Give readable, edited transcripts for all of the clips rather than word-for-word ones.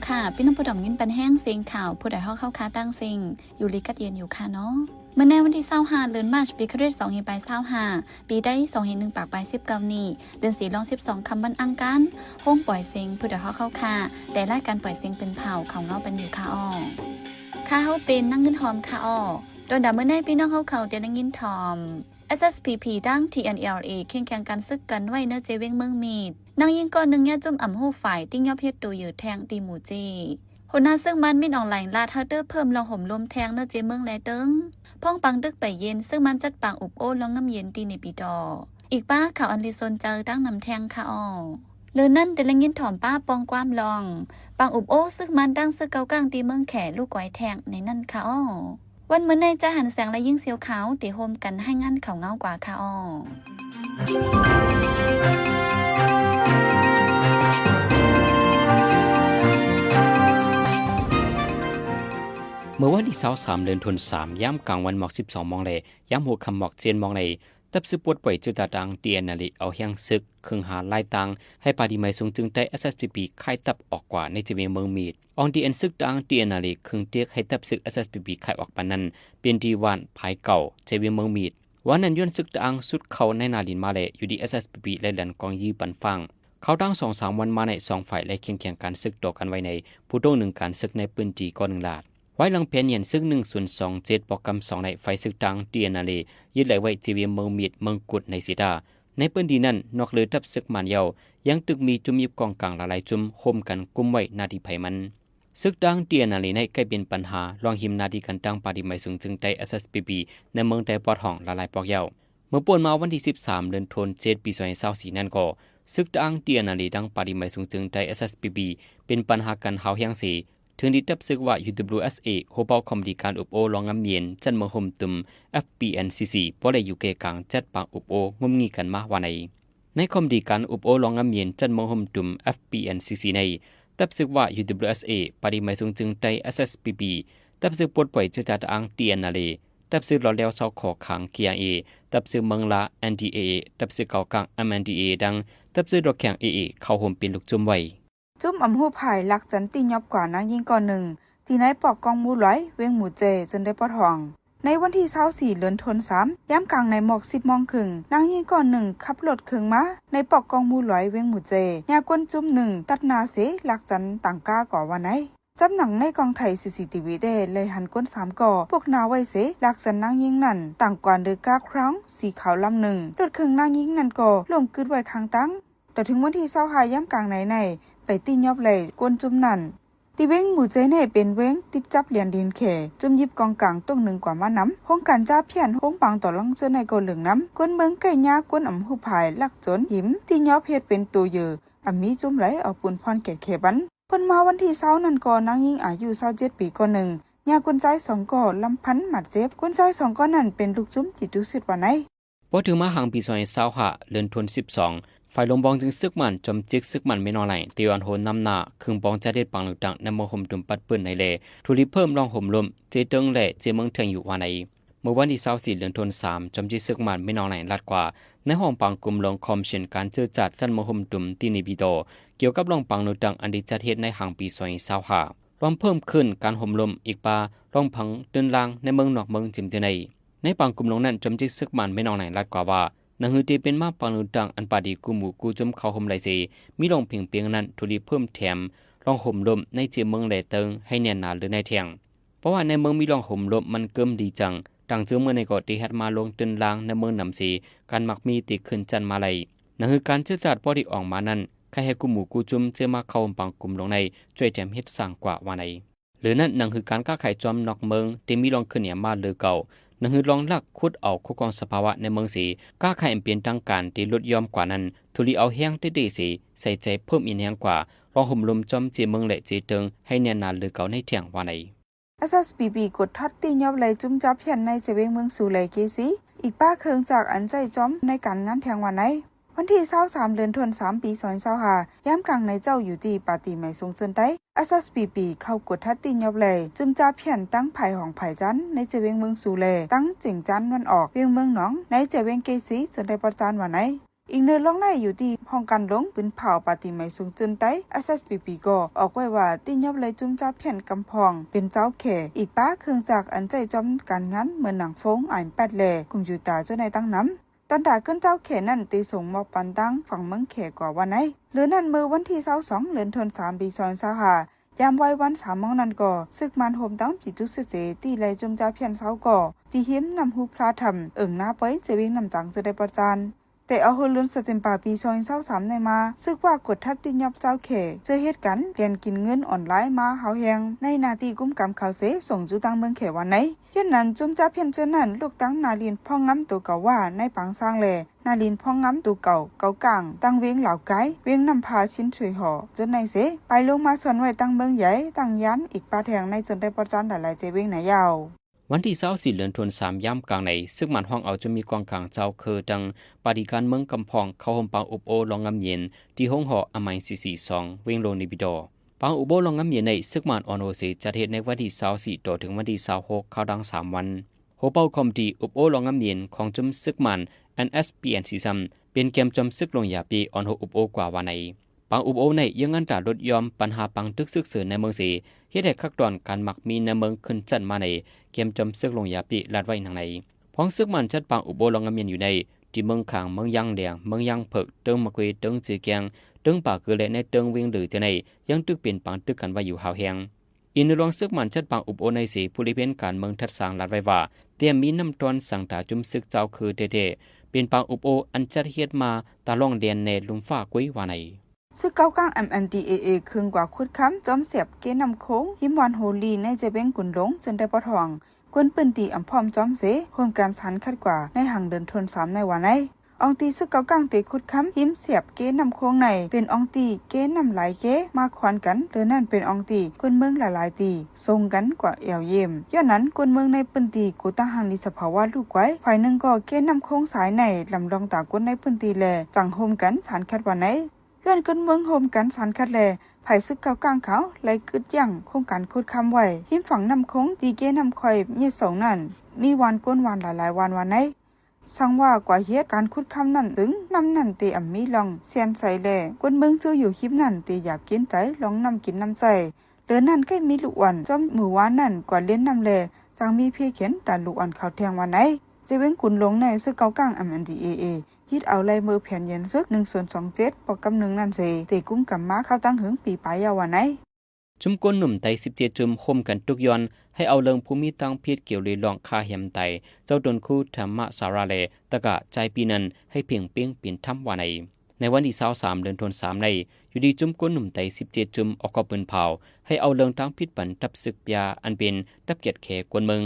ค่ะพี่น้องผู้ดอมยินปันแห้งเสียงข่าวผู้ใดเข้าค้าตั้งเสียงอยู่ลิกัดเย็นอยู่ค่ะเนาะเมื่อในวันที่25เดือนมาร์ชปีคริสต์2525ปีได้2.1ปากไป19นี้เดือน4ลอง12คำบันอังการห้องปล่อยเสียงผู้ใดเข้าค่ะแต่รายการปล่อยเสียงเป็นเผ่าเขาเงาเป็นอยู่ค่ะอ้อค่ะเฮาเป็นนั่งเงินหอมค่ะอ้อโดนด่าเมื่อในพี่น้องเขาเดี๋ยวนั่งยินทอม SSPP ดัง TNLA เคียงแข่งกันซึกกันไว้เนื้อเจเวงเมืองมีดนางยิงก่อนหนึ่งยาจุ่มอ่ำหูฝ่ายติ้งยอบเพียรตูอยู่แทงตีหมูจีหัวหน้าซึ่งมันมินออนไลน์ลาดเฮาเตอร์เพิ่มลองห่มลมแทงเนื้อเจเมืองแลตึงพ่องปังตึกไปเย็นซึ่งมันจัดปางอุบโอ้ลองงำเย็นตีในปีดออีกป้าข่าวอันลิซนเจอตั้งนำแทงค่ะอ้อเลือนั่นเดลังยินถ่อมป้าปองความลองปางอุบโอ้ซึ่งมันตั้งซึกเกากลางตีเมืองแขลูกก้อยแทงในนั่นค่ะอ้อวันเมื่อในจะหันแสงและยิ่งเสียวขาวตีโฮมกันให้งั้นเขาเงากว่าค่ะอ้อเมื่อวันที่23เดือนธันวาคมย่ำกลางวันหมอก12 มองเลยย่ำหัวคำหมอกเจนมองเลยตับสืบปวดป่วยจุดตาดังเตียนนาลีเอาเฮียงซึกครึ่งหาไล่ตังให้ปาดีไม้สูงจึงได้ SSPP ไข่ตับออกกว่าในจีเมืองมีดอองดีเอ็นซึกดังเตียนนาลีครึ่งเตียกให้ตับซึก SSPP ไข่ออกปานนั้นเป็นดีวันภายเก่าจีเมืองมีดวันนั้นย้อนซึกดังสุดเขาในนาลินมาเลยอยู่ดี SSPP และหลันกองยีปันฟังเขาตั้ง2-3 วันมาใน2ฝ่ายและเคียงแข่งการซึกต่อกันไว้ในผู้ต้องหนึ่งการซึกในปืนจีก่อน1 ลาดไว้หลังเพียนเย็นซึ่ง1/27ปอกำ2ในไฟซึกดังเตียนาลียึดไหลไว้จีเวียเมืองมีดเมืองกุดในสีดาในปืนดีนั้นนอกเลือทับซึกมันเยายังตึกมีจุ่มยิบกองกลางหลายจุ่มโฮมกันกุมไว้นาทีไผมันซึกดังเตียนาลีในใกล้เป็นปัญหาลองหิมนาทีกันตั้งปาดีไมสูงจึงได้ SSPP ในเมืองแต่ปอดห้องหลายปอกเยาเมื่อป่วนมาวันที่13เดือนธันวาคมปี2024นั้นก็ซึกดังเตียนาลีดังปาดีไมสูงจึงได้ SSPP เป็นปัญหากันหาวเฮียงสีถึงที่ตับซึกว่า UWSA โฮเปาคอมดีการอุบโอลองงำเย็นจันเมืองห่มตุม FPNCC พอได้อยู่เกกลางจัดปางอุบโองุ่มงีกันมาวันในคอมดีการอุบโอลองงำเย็นจันเมืองห่มตุม FPNCC ในตับซึกว่า UWSA ปฏิมาสูงจึงได้ SSPP ตับซึกปวดป่วยจะจัดอังเตียนนาเลตับซึกหล่อแล้วเศร้าขอขัง KIA ตับซึกเมืองละ NDA ตับซึกเก่ากลาง MNDA ดังตับซึกดอกแข็ง AA เข้าห่มเป็นลูกจุ่มไว้จุ่มอำหูภายลักจันตียอบกว่านางยิงก่อนหนึ่งที่นายปอกกองมูร้อยเวงหมูเจจนได้ปอดห้องในวันที่24เดือนธันวาคมย่ำกลางในหมอก10 โมงครึ่งนางยิงก่อนหนึ่งขับรถเครื่องมาในปอกกองมูร้อยเวงหมูเจยากวนจุ่มหนึ่งตัดนาเสลักจันต่างก้าก่อวันไหนจำหนังในกองไทย CCTV ได้เลยหันก้น3 ก่อพวกนาไว้เสลักจันนางยิงนั่นต่างกว่าเดือกาครั้งสีขาวลำหนึ่งรถเครื่องนางยิงนั่นก่อลงกึดไว้ข้างตั้งแต่ถึงวันที่25ย่ำกลางในไปตียอบเลยกวนจุ่มนั่นตีเว้งหมู่เจเน่เป็นเว้งติดจับเหรียญดินเขจุ่มยิบกองกลางต้งหนึ่งกว่ามาน้ำห้องการจ้าเพียนห้องปังต่อลังเจอในกอเหลืองน้ำกวนเมืองไก่ยากวนอ่ำหูภายลักจนหิมตียอบเฮ็ดเป็นตัวเยออ่ำมีจุ่มไหลเอาปูนพรเกตเขบันเพิ่นมาวันที่20นั่นก่อนางยิงอายุ27 ปีก่อนหนึ่งยากวนใจ2 ก่อลำพันหมัดเจ็บกวนใจ2 ก่อนั่นเป็นลูกจุ่มจิตดุสิตวันไหนพอถึงมาหังปี2025เดือนธันวาคมฝ่ายลงบองจึงซึกมันจมจิกซึกมันไม่นอนไหลตีวันโหนนำหน้าครึ่งบองจะเด็ดปังหลุดดังในมห่มดุมปัดปืนในเลทุลีเพิ่มรองห่มลมเจเติงและเจเมืองเทียงอยู่วันไหนเมื่อวันที่24เดือนธันวาคมจมจิกซึกมันไม่นอนไหลลัดกว่าในห้องปังกลุ่มลงคอมเชนการเจอจัดจันมห่มดุมตีนิบิโดเกี่ยวกับรองปังหลุดดังอันดีจัดเฮ็ดในหังปี2025รองเพิ่มขึ้นการห่มลมอีกปารองพังเดินลางในเมืองนอกเมืองจิมเจในปังกลุ่มลงนั้นจมจิกซึกมันไม่นอนไหลลัดกว่าว่านังฮือตีเป็นมาปังนุดังอันปาดีกูหมู่กูจมเขาห่มไหลเสมีลองเพียงเปียงนั้นทุลีเพิ่มแถมลองห่มลมในเจียเมืองแหลเติงให้แน่นหนาหรือในเทียงเพราะว่าในเมืองมีลองห่มลมมันเกิมดีจังดังเจอเมื่อในกอดที่ฮัดมาลงตึนลางในเมืองนำสีการมักมีติขึ้นจันมาไหลนังฮือการเชื่อจัดพอดีออกมานั้นใครให้กูหมู่กูจุมเจอมาเข้าปังกลุ่มลงในช่วยแถมเฮ็ดสร้างกว่าว่าในหรือนั่นนังฮือการก้าไข่จอมนอกเมืองที่มีลองขึ้นเนี่ยมาหรือเก่านังฮือลองลักคุดเอาคู่กองสภาวะในเมืองสีก้าไข่เปลี่ยนตั้งการที่ลดยอมกว่านั้นทุลีเอาแห้งได้สีใส่ใจเพิ่มอินแห้งกว่าลองห่มลมจอมเจียเมืองและเจเติงให้แน่นหนาหรือเก่าในเถียงว่าใน SSPP กดทัดตียอบเลยจุ่มจับเพียนในเจเวงเมืองสู่เลยเกซีอีกป้าเคืองจากอันใจจอมในการงานแทงวันไหนวันที่23เดือนธันวาคมปี2025ย่ำกลางในเจ้าอยู่ที่ปาติไมทรงเจินไต้ SSPP เข้ากดทัดตียอบเลยจุ่มจับเพียนตั้งไผ่ของไผ่จันในเจเวงเมืองสู่เลยตั้งเจิงจันวันออกเวียงเมืองหนองในเจเวงเกซีจนได้ประจานวันไหน อีกเนื้อร้องในอยู่ที่ห้องการลงปืนเผาปาติไมสูงจนไต SSPP ก็ออกไว้ว่าตียอบเลยจุ่มจับแผ่นกำพองเป็นเจ้าแข่อีกป้าเครื่องจากอันใจจอมการงั้นเหมือนหนังฟงอ่านแปดแหล่กุมอยู่ตาเจ้าในตั้งน้ำตอนด่าขึ้นเจ้าแข่นั่นตีส่งมอบปันตั้งฝั่งเมืองแข่กว่าวันไหนหรือนั่นเมื่อวันที่22เดือนธันวาคมปี2565ยามไว้วัน3 โมงนั้นก็ซึกมันโฮมตั้งปิจุเสเสตีเลยจุ่มจับแผ่นเสาก่อที่หิมนำหูพระธรรมหน้าไปเจวิงนำจังจะได้ประจานแต่เอาหุ่นลุ้นสเต็มป่าปี2023ในมาซึกว่ากดทัดติยอบเจ้าเขเจอเหตุการณ์เรียนกินเงินออนไลน์มาเฮาแหงในนาทีกุ้มกำข่าวเสส่งจูตังเมืองเขวันไหนย้อนนั้นจุ่มจับเพียนเจนั้นลูกตั้งนาลินพ่องง้ำตัวเก่าว่าในปังสร้างแลนาลินพ่องง้ำตัวเก่ากลางตั้งเวียงเหล่าไก่เวียงนำพาชิ้นช่วยห่อจนในเสไปลงมาส่วนไว้ตั้งเมืองใหญ่ตั้งยันอีกปาแทงในจนได้ประจันหลายเจเวียงไหนยาววันที่24เดือนธันวาคมย่ำกลางในซึ่งมันห้องเอาจะมีกองกลางเจ้าคือดังปฏิการเมืองกำพองเข้าห่มปางอุบโอลองงำเย็นที่ห้องหออมัย442เวงโลนิบิดอปางอุบโอลองงำเย็นในซึ่งมันออนโอเซจัดเหตุในวันที่24ต่อถึงวันที่26เข้าดัง3วันโฮเป้าคอมดีอุบโอลองงำเย็นของจุมซึกมัน NSPN ซีซัมเป็นเกมจำซึกลงยาปีออนโฮอุบโอกว่าวันในปางอุบโอในยังงันตาลดยอมปัญหาปังตึกซึกเสือในเมืองสีเฮ็ดให้คักตอนการมักมีในเมืองขึ้นจันมาในเกมจำซึกลงยาปีลาดไว้ทางในพ้องซึกมันจัดปางอุบโอลองงำเย็นอยู่ในที่เมืองขางเมืองยังแดงเมืองยังเผิกเติงมะกุยเติงจือแกงเติงป่าคือและในเติงเวียงหรือจะในยังตึกเป็นปังตึกกันไว้อยู่หาวแหงอินรองซึกมันจัดปางอุบโอในสีผู้ริเพนการเมืองทัดสางลาดไว้ว่าเตรียมมีน้ำตอนสังตาจุมซึกเจ้าคือเดเป็นปางอุบโออันจัดเฮ็ดมาตาล่องเดียนในลุมฟ้ากุ้ยวาในซึกเก้ากลาง MNDAA ครึ่งกว่าคุดค้ำจอมเสียบเกนำโค้งหิมวันโฮลีในเจเบ้งกุนหลงจนได้ปะทองกวนปืนตีอำพร้อมจอมเสโฮมการสันคัดกว่าในห่างเดินทน3ในวันไหนอองตีซึกเก้ากลางเตคุดค้ำหิมเสียบเกนำโค้งในเป็นอองตีเกนำหลายเกมาขวานกันหรือนั่นเป็นอองตีกวนเมืองหลายๆตีทรงกันกว่าเอวเยี่ยมย้อนนั้นกวนเมืองในปืนตีกูตั้งหังลิสภาวะลูกไว้ฝ่ายหนึ่งก็เกนำโค้งสายในลำลองตากวนในปืนตีแลจังโฮมกันสันคัดวันไหนย้อนกันเมืองโฮมกันสันคัดแลไผ่ซึกเก่ากลางเขาไล่กึดยั่งโครงการคุดคำไว้หิมฝั่งนำโค้งตีเกนำคอยเมียสองนั่นมีวันก้นวันหลายๆวันไหนสังว่ากว่าเฮ็ดการคุดคำนั่นถึงนำนั่นเตอ่ำมีลองเซียนใส่แลกวนเมืองเจออยู่คลิปนั่นเตอยากกินใจลองนำกินน้ำใจเดือนนั้นก็มีลูกอ่อนจอมมือวานนั่นกว่าเล่นนำแลจังมีเพียเขียนแต่ลูกอ่อนเขาแทงวันไหนเจเว้งกุนหลงในซึกเก่ากลาง MNDAAฮิตเอาลายมือแผ่นเย็นซึก1/27ปอกกำนึงนั่นเสเตกุ้มกับม้าเข้าตั้งหึงปีปลายยาวันไหนจุมก้นหนุ่มไต17จุมคมกันทุกย้อนให้เอาเรื่องภูมิตั้งพิษเกี่ยวเลยลองคาเหียมไตเจ้าดนคู่ธรรมะสาราเลตะกะใจปีนั้นให้เพียงเปียงเปลี่ยนทำวันในวันที่23เดือนธันวาคมในอยู่ดีจุมก้นหนุ่มไต17จุมออกก็ปืนเผาให้เอาเรื่องตั้งพิษปันทับศึกยาอันเป็นตับเกียรติแขกวนเมือง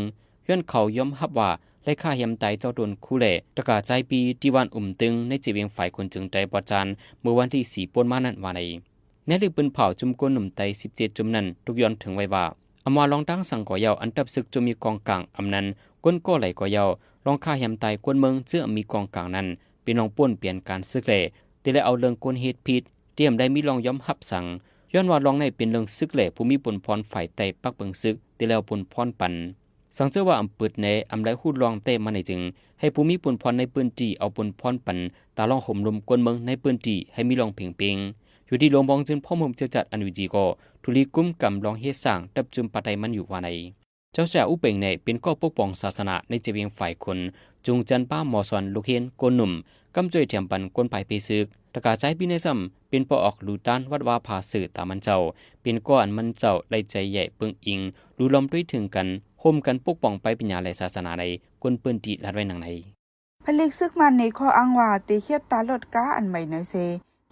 ย้อนเขายอมรับว่าไล่ฆ่าเหียมไตเจ้าโดนคู่เล่ตะกาใจปีที่วันตึงในจีเวียงฝ่ายคนจึงใจประจานเมื่อวันที่4ป่นมานั้นวันในลิปืนเผาจุมก้นหนุ่มไต17จุมนั้นทุกย้อนถึงไว้ว่าอำว่าลองตั้งสังก่อยาวอันตับศึกจะมีกองกลางอำนั้นก้นก็ไหลก่อยาวลองฆ่าเหียมไตกวนเมืองเจื้อมีกองกลางนั้นเป็นลองป่นเปลี่ยนการซึกเล่แต่เลยเอาเรื่องก้นเฮ็ดผิดเตรียมได้มีลองย้อมหับสั่งย้อนว่าลองในเป็นเรื่องซึกเล่ผู้มีปนพรฝ่ายไตปักเบิงซึกแต่แล้วปนพรปันสังเจอว่าอำเปิดในอำไลหูดลองเต้มาในจึงให้ภูมิปุนพรในปืนตีเอาปุนพรปันตาลองห่มลมกวนเมืองในปืนตีให้มีลองเพ่งเพ่งอยู่ที่หลวงบองจึงพ่อมุมเจ้าจัดอนุจีก็ทุลีกุ้มกำลองเฮ็ดสร้างดับจุมปัตไตมันอยู่ว่าในเจ้าชายอุเป่งในเป็นก็ปกป้องศาสนาในเจเวียงฝ่ายคนจุงจันป้าหมอสอนลูกเฮียนโกนหนุ่มกำจ่วยเทียมปันกวนไปไปซึกตะกาใจปีในซ้ำเป็นปอออกลูตานวัดว่าผาสื่อตามันเจ้าเป็นก้อนมันเจ้าไล่ใจใหญ่เปิงอิงรู้ลมด้วยถึงกันห่มกันปกป้องไปปัญญาและศาสนาในกวนปืนตีลัดไว้หนังในผลิกซึกมันในข้ออ้างว่าตีเฮ็ดตาลดก้าอันใหม่ในเซ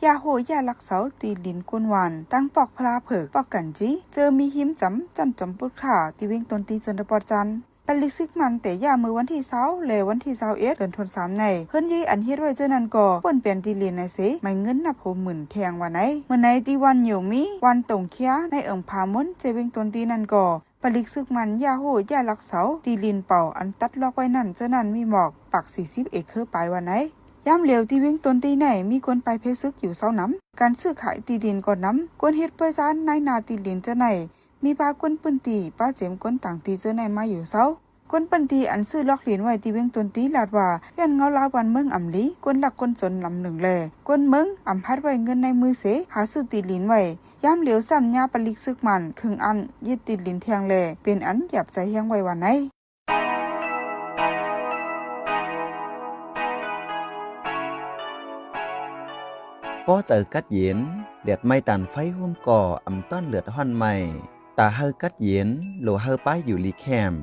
ยาโหยาลักเสาตีลินกวนหวานตั้งปอกพลาเผิกปอกกันจีเจอมีหิมจำจันจำปุดขาตีวิ่งตนตีจนปอจันผลิกซึกมันแต่ยามือวันที่20และวันที่21เดือนธันวาคมในเพิ่นยี่อันเฮ็ดไว้เจ้านั้นก็ป่นเปลี่ยนตีลินในเสไม่เงินนับ60,000แทงว่าไหนเมื่อไหนตีวันอยู่มีวันตงเคียในพามนเจวิ่งตนตีนั้นก็ผลิกซึกมันยาโหยาลักเสาตีลินเป่าอันตัดล็อกไว้นั่นเจ้านั้นมีหมอกปัก40เอเคอร์ไปว่าไหนย่ำเหลวที่วิ่งตนตีไหนมีคนไปเพซึกอยู่เศร้าน้ำการซื้อขายตีดินก่อนน้ำกวนเฮ็ดเพื่อจานในนาตีลินเจ้าไหนมีปลากวนปืนตีป้าเจมกวนต่างตีเจ้าไหนมาอยู่เศร้า ก้นปันทีอันซื้อล็อกหลินไว้ที่เวียงตนตีลาดว่ายันเงาลาวันเมืองอ่ำลีก้นหลักก้นจนลำหนึ่งแลก้นเมืองอ่ำพัดไว้เงินในมือเสหาซื้อตีหลินไว้ย่ำเหลียวซ้ำยาปลิกซึกมันครึ่งอันยึดติดลินเทียงแลเป็นอันหยับใจเฮียงไว้วันไหนป้อเจอกัดเย็นเลือดไม่ตันไฟห่มก่ออำต้อนเลือดห่อนใหม่ตาเฮอกัดเย็นโลเฮอป้ายอยู่ลีแคม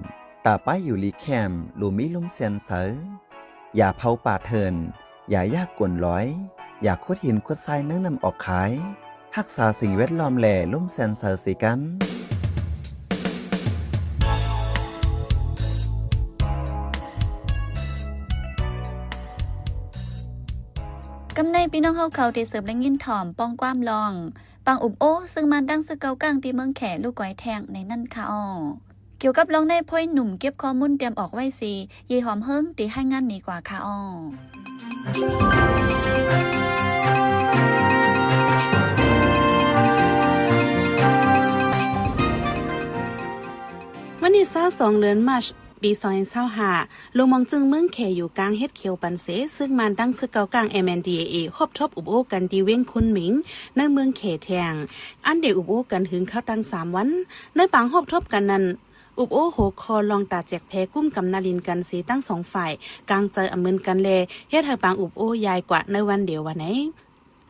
ตาป้ายอยู่ลีแคมโลมีลมเซนเสออย่าเผาป่าเทินอย่ายากกวนร้อยอย่าคดหินคดทรายนั่งนำออกขายรักษาสิ่งแวดล้อมแหล่ล่มเซนเสอสิกันกำในพี่น้องเฮาเขาที่เสิร์ฟและยินถ่อมป้องความลองปังอุบโอซึ่งมันดังซึกเกากลางที่เมืองแขลูกก้อยแทงในนั่นค่ะอ้อเกี่ยวกับลองได้พ่อยหนุ่มเก็บข้อมูลเตรียมออกไว้สิยีหอมเฮิงตีให้งานนี้กว่าค่ะอ้อวันที่22เดือนมาร์ชปี2025ลงมองจึงเมืองแขอยู่กลางเฮ็ดเขียวปันเสซึ่งมันตั้งซึกเกากลาง MNDAA ครบทบอุบโอกันดีเว้งคุณหมิงในเมืองแขแทงอันเดอุบโอกันถึงเข้าตั้ง3วันในปางครบทบกันนั้นอุบโอโหคอลองตาแจกแพ้กุ้มกำนาลินกันสีตั้ง2ฝ่ายกลางใจอำมืนกันแลเฮ็ดให้ปางอุบโอยายกว่าในวันเดียววันไหน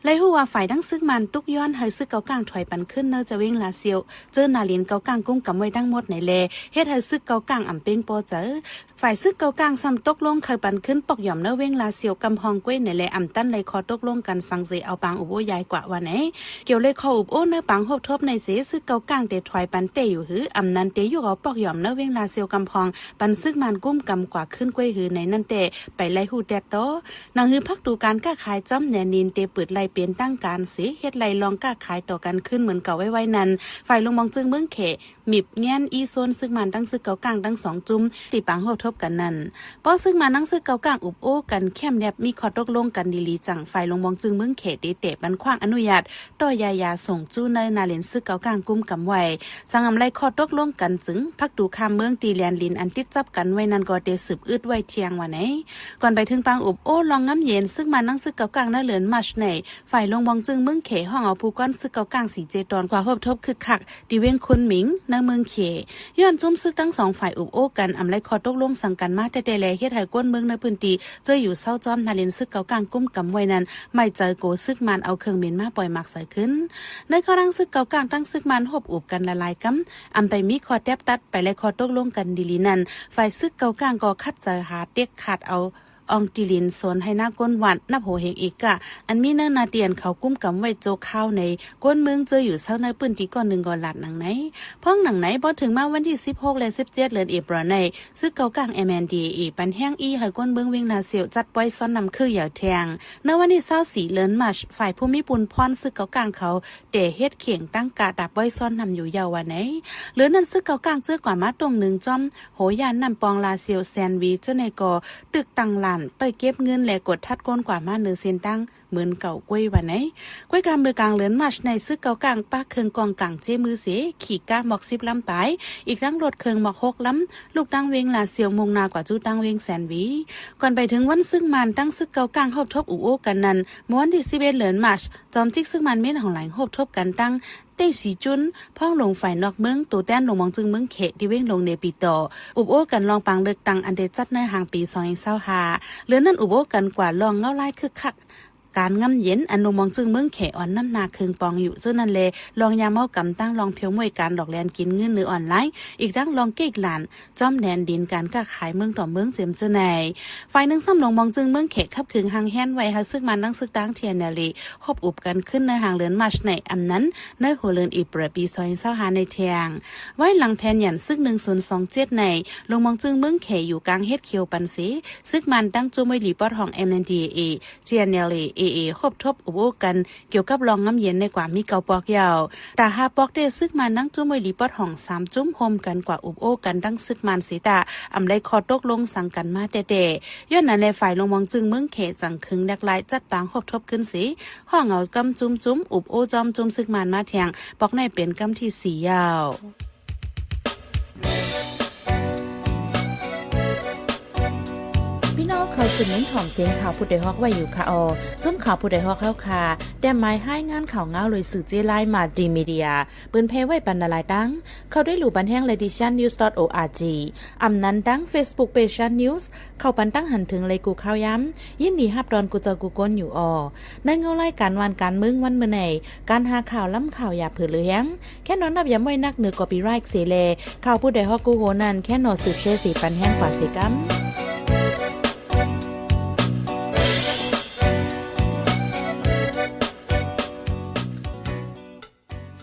เลยฮู้ว่าฝ่ายดังซึกมันตุกย้อนให้ซึกเกากลางถอยปันขึ้นเนอจะเว้งลาเซียวเจอนาลินเกากลางกุ้งกำไว้ดังหมดในแลเฮ็ดให้ซึกเกากลางอำเป้งโปเจอฝ่ายซึกเกากลางซ้ำตกลงเคยปันขึ้นปอกหย่อมเนอเว้งลาเซียวกำพองก้วยในแลอำตั้นเลยคอตกลงกันสังเสเอาปางอุบโอยายกว่าวันไหนเกี่ยวเลยคออุบโอเนอปางหบทบในเสซึกเกากลางเตถอยปันเตอยู่หืออำนั้นเตอยู่เอาปอกหย่อมเนอเว้งลาเซียวกำพองปันซึกมันกุ้มกำกว่าขึ้นก้วยหือในนั่นเตไปไล่ฮู้แตโตนางหือพักดูการก้าขายจ้ำแนนินเตเปิดไล่เปลี่ยนตั้งการเฮ็ดไหลลองก้าขายต่อกันขึ้นเหมือนเก่าไว้นั้นฝ่ายลงมองจึงเมืองเขมิบแง่นอีโซนซึ่งมันตั้งซึกเก่ากลางตั้ง2จุ่มตีปังโหทบกันนั้นป้อซึ่งมานั่งซึกเก่ากลางอุบโอกันแคมแนบมีขอตกลงกันดีลีจังฝ่ายลงมองจึงเมืองเขเตะบันขว้างอนุญาตต่อยายาส่งจู้ในนาเลนซึกเก่ากลางกุมกำไว้สังอำไลขอตกลงกันจึงพักดูคามเมืองตีแลนลินอันติดจับกันไว้นั้นก็เตสืบอึดไว้เที่ยงวันไหนก่อนไปถึงปังอุบโอลองง้ำเย็นซึ่งมานั่งซึกเก่ากลางน่าเหลือนมัชในฝ่ายลงมองจึงเมืองเขห้องเอาผู้ก้อนซึกเก่ากลางสีเจตอนกว่าโหทบคึกคักดีเว้งคุณหมิงในเมืองเขย้อนจุ่มซึกทั้ง2ฝ่ายอุบโอกันอำไลขอตกลงสั่งกันมาแต่แลเฮ็ดให้ก้นเมืองในพื้นที่เจออยู่เศร้าจ้อมนาเลนซึกเก่ากลางกุ้มกำไว้นั้นไม่เจอโกซึกมันเอาเครื่องบินมาปล่อยมักใส่ขึ้นในข้อรังซึกเก่ากลางตั้งซึกมันหบอุบกันละลายกำอำไปมีขอแทบตัดไปและขอตกลงกันดีลีนั้นฝ่ายซึกเก่ากลางก็คัดเจอหาเด็กขาดเอาอองติลินสนให้หน้าก้นหวานนับโหเฮงอีกกะอันมีเนื้อนาเตียนเขากุ้มกำไว้โจข้าวในก้นเมืองเจออยู่เศร้าในปืนที่ก่อน1ก่อนหลัดหนังไหนพ้องหนังไหนพอถึงมาวันที่16และ17เดือนเอพฤลในซึกเก่ากลาง MNDAA ปันแห้งอีให้ก้นเมืองเวียงนาเสียวจัดปล่อยซ้อนนำคือเหยาแทงในวันที่24เดือนมาร์ชฝ่ายผู้มีปุนพรซึกเก่ากลางเขาเตะเฮ็ดเข่งตั้งกาดับปล่อยซ้อนนำอยู่ยาววันไหนเหลือนั้นซึกเก่ากลางเจอกว่ามาตรง1จ้อมโหยานนำปองลาเสียวแซนวีเจ้าในกอตึกตังหลานไปเก็บเงินและกดทัดก้นกว่ามา1เซนตั้งเหมือนเก่ากล้วยวันไหนกล้วยการเมืองกลางเลือนมาร์ชในซึกเก่ากลางป้าเคืองกองกลางเจมือเสขี่ก้าหมอก10ลำปายอีกทั้งรถเคืองหมอก6ลำลูกตั้งเวงลาเสียวมงนากว่าจู้ตั้งเวงแสนวีก่อนไปถึงวันซึ่งมันตั้งซึกเก่ากลางหบทบอุโอกันนั้นเมื่อวันที่11เดือนมาร์ชจอมจิกซึ่งมันเม่นของหลังหบทบกันตั้งเต้สีจุนพ่องลงฝ่ายนอกเมืองตัวแต้นลงมองจึงเมืองเขที่เว้งลงในปีต่ออุบโอกันลองปังเลือกตั้งอันเดจัดในห่างปี2025เหลือนั้นอุบโอกันกว่าลองเงาไล่คึกคักการงำเย็นอันลงมองจึงเมืองเขอ่อนน้ำนาเคืองปองอยู่ซึ่งนั่นเลยลองยาเมากำตั้งลองเพียวมวยการหลอกแลนกินเงินหรือออนไลน์อีกดังลองเก๊กหลานจ้อมแดนดินการค้าขายเมืองต่อเมืองเจียมเจไหนฝ่ายหนึ่งซ้ำลงมองจึงเมืองเขขับคืนหางแฮนไว้หาซึกมันนั่งซึกดังเทียนเนลีคบอุบกันขึ้นในห่างเลือนมาร์ชในอำนั้นในหัวเลือนอีเปรปี2025ในเทียงไว้หลังแผนหยันซึก1027ในลงมองจึงเมืองเขอยู่กลางเฮ็ดเขียวปันสีซึกมันตั้งจูมวยหลีปอดของ MNDAA เทียนเนลี AA คบทบอุบโอกันเกี่ยวกับรองน้ำเย็นในกว่ามีเกาปอกยาวแต่หาปอกเดซึกมันนั่งจุ้มมวยลีปอดห้อง3จุ้มโฮมกันกว่าอุบโอกันตั้งซึกมันสีตาอำไลคอตกลงสั่งกันมาเตะย้อนนั้นในฝ่ายลงมองจึงเมืองเขจังคึงดักลายจัดปางคบทบขึ้นสีห้องเอากำจุ้มอุบโอจอมจุ้มซึกมันมาแทงปอกในเป็นกำที่4ยาว อยสืบเน้นถ่อมเสียงข่าวผู้ใดฮอกไว้อยู่ค่ะออจนข่าวผู้ใดฮอกเข้าค่ะแต่หมายให้งานข่าวเงาเลยสื่อเจไลน์มาดีมีเดียปืนเพไว้ปันนาลายดังเข้าได้หลู่บันแห้ง leditionnews.org อำนั้นดัง Facebook page news เข้าปันตั้งหันถึงเลยกูข่าวย้ำยินดีฮับดอนกูเจอกูก้นอยู่ออในเงาไล่การวันการมึงวันเมื่อไหนการหาข่าวล้ำข่าวอย่าเผือเลี้ยงแค่นอนนับย้ำไว้นักเหนือกอปีไรค์เสเลข่าวผู้ใดฮอกกูโหนั่นแค่นอสืบเชสีปันแห้งกว่าสีกัม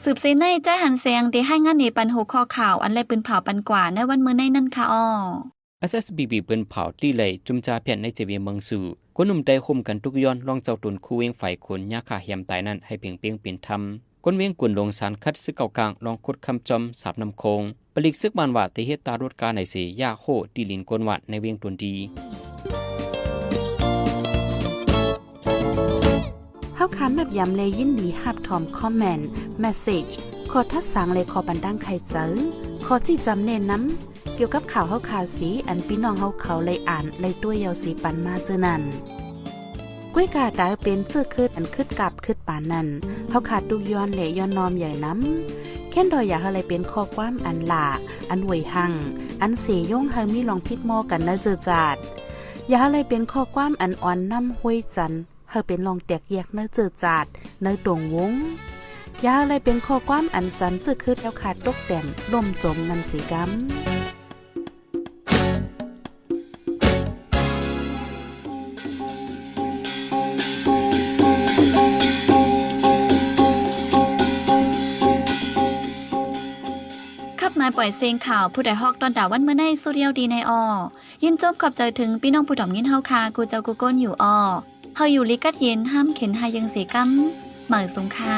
สืบเสในใจหันเสียงที่ให้งานในปันหัวข้อข่าวอันไรปืนเผาปันกว่าในวันมื้อในนั่นค่ะอ้อ SSBB เปิ้นเผาที่เลยจุมจาเพียนในเจเวียเมืองสู่คนหนุ่มได้คุมกันทุกย้อนลองเจ้าตุนคู่เวงฝ่ายคนยาคาเหียมตายนั้นให้เพียงเป็นธรรมคนเวียงกุนลงสารคัดซึกเก่ากลางลองคุดคำจอมสาบนำโคงปลิกซึกมันว่าติเฮตตารถการในสียาโคตีลินกวนวัดในเวียงตุนดีเฮาคันนับย้ำเลยยินดีฮับทอมคอมเมนต์เมสเซจขอทัดสังเลยขอบันดังใครเจอขอจี้จำเน้นน้ำเกี่ยวกับข่าวเฮาข่าวสีอันพี่น้องเฮาเขาเลยอ่านเลยตัวยาวสีปันมาเจอนั่นก้วยกาดาเป็นเสื้อคืดอันคืดกับคืดปานนั่นเฮาขาดดุกย้อนเหลย้อนนอมใหญ่น้ำแค่นดอยอยากอะไรเป็นข้อความอันหลาอันหวยหังอันเสยย่งหังมีลองพิดหม้อกันนะเจอจาดอยากอะไรเป็นข้อความอันอ่อนน้ำห้วยจันเฮาเป็นลองแตกแยกเนื้อเจอจาดเนื้อตรงวงยาอะไรเป็นข้อความอันจันจึกคืดแล้วขาดตกแต่นล่มจมนันสีกำมาปล่อยเสียงข่าวผู้ใดฮอกตอนดาวันเมื่อในสุเรียวดีในออยินจบขอบใจถึงพี่น้องผู้ถ่อมยินเฮาคากูเจ้ากูก้นอยู่ออเฮาอยู่ลิกัดเย็นห้ามเข็นหายังสีกัมเหมือสงค่า